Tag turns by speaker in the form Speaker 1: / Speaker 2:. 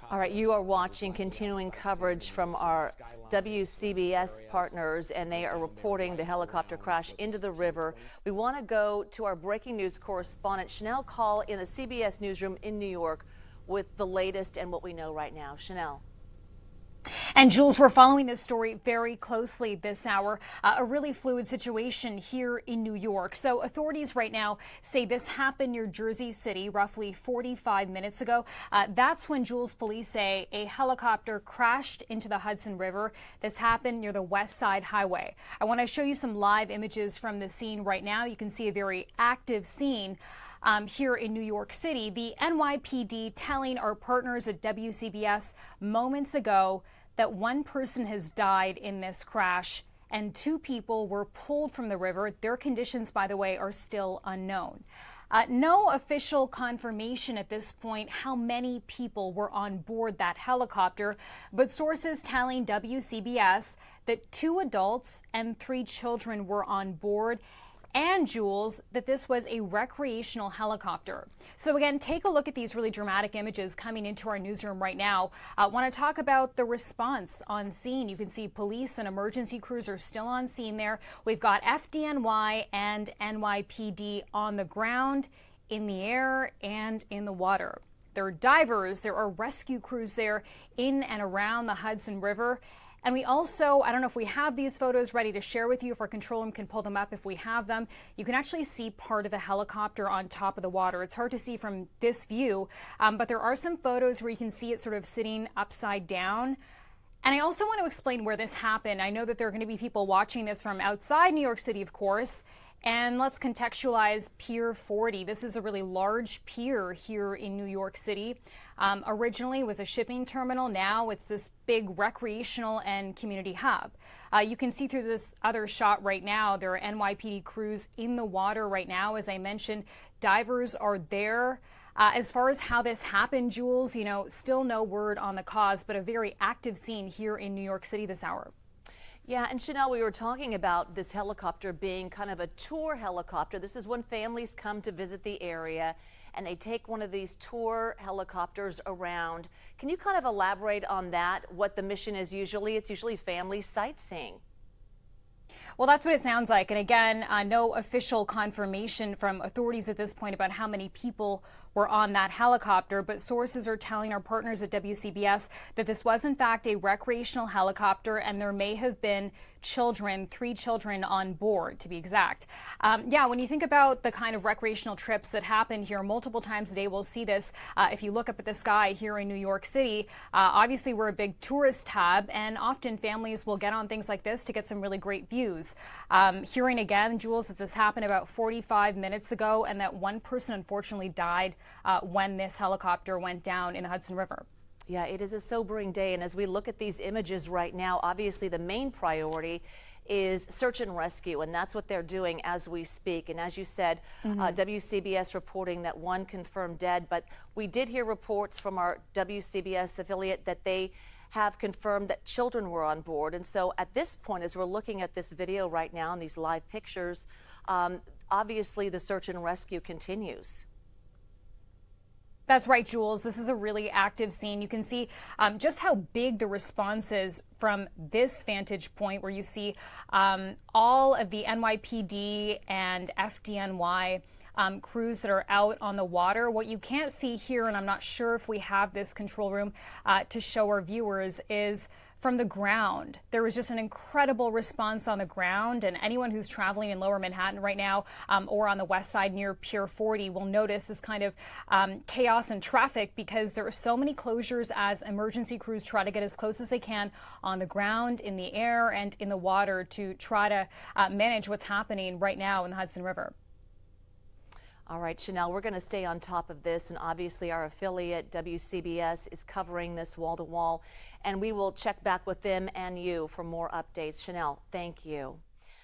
Speaker 1: All right, you are watching continuing coverage from our WCBS partners, and they are reporting the helicopter crash into the river. We want to go to our breaking news correspondent, Shanelle Kaul, in the CBS newsroom in New York with the latest and what we know right now. Shanelle.
Speaker 2: And Jules, we're following this story very closely this hour. A really fluid situation here in New York. So authorities right now say this happened near Jersey City roughly 45 minutes ago. That's when Jules police say a helicopter crashed into the Hudson River. This happened near the West Side Highway. I want to show you some live images from the scene right now. You can see a very active scene here in New York City. The NYPD telling our partners at WCBS moments ago that one person has died in this crash and two people were pulled from the river. Their conditions, by the way, are still unknown. No official confirmation at this point how many people were on board that helicopter, but sources telling WCBS that 2 adults and 3 children were on board, and Jules, that this was a recreational helicopter. So again, take a look at these really dramatic images coming into our newsroom right now. I want to talk about the response on scene. You can see police and emergency crews are still on scene there. We've got FDNY and NYPD on the ground, in the air, and in the water. There are divers, there are rescue crews there in and around the Hudson River. And we also, I don't know if we have these photos ready to share with you, if our control room can pull them up if we have them. You can actually see part of the helicopter on top of the water. It's hard to see from this view, but there are some photos where you can see it sort of sitting upside down. And I also want to explain where this happened. I know that there are going to be people watching this from outside New York City, of course. And let's contextualize Pier 40. This is a really large pier here in New York City. Originally it was a shipping terminal. Now it's this big recreational and community hub. You can see through this other shot right now, there are NYPD crews in the water right now. As I mentioned, divers are there. As far as how this happened, Jules, still no word on the cause, but a very active scene here in New York City this hour.
Speaker 1: Yeah, and Shanelle, we were talking about this helicopter being kind of a tour helicopter. This is when families come to visit the area and they take one of these tour helicopters around. Can you kind of elaborate on that, what the mission is usually? It's usually family sightseeing.
Speaker 2: Well, that's what it sounds like. And again, no official confirmation from authorities at this point about how many people were on that helicopter, but sources are telling our partners at WCBS that this was in fact a recreational helicopter and there may have been children, 3 children on board to be exact. Yeah, when you think about the kind of recreational trips that happen here multiple times a day, we'll see this if you look up at the sky here in New York City. Obviously, we're a big tourist hub and often families will get on things like this to get some really great views. Hearing again, Jules, that this happened about 45 minutes ago and that one person unfortunately died when this helicopter went down in the Hudson River.
Speaker 1: Yeah, it is a sobering day. And as we look at these images right now, obviously the main priority is search and rescue. And that's what they're doing as we speak. And as you said, WCBS reporting that 1 confirmed dead. But we did hear reports from our WCBS affiliate that they have confirmed that children were on board. And so at this point, as we're looking at this video right now and these live pictures, obviously the search and rescue continues.
Speaker 2: That's right, Jules. This is a really active scene. You can see just how big the response is from this vantage point where you see all of the NYPD and FDNY crews that are out on the water. What you can't see here, and I'm not sure if we have this control room to show our viewers, is from the ground. There was just an incredible response on the ground, and anyone who's traveling in Lower Manhattan right now or on the west side near Pier 40 will notice this kind of chaos and traffic because there are so many closures as emergency crews try to get as close as they can on the ground, in the air, and in the water to try to manage what's happening right now in the Hudson River.
Speaker 1: All right, Shanelle, we're going to stay on top of this, and obviously our affiliate WCBS is covering this wall-to-wall, and we will check back with them and you for more updates. Shanelle, thank you.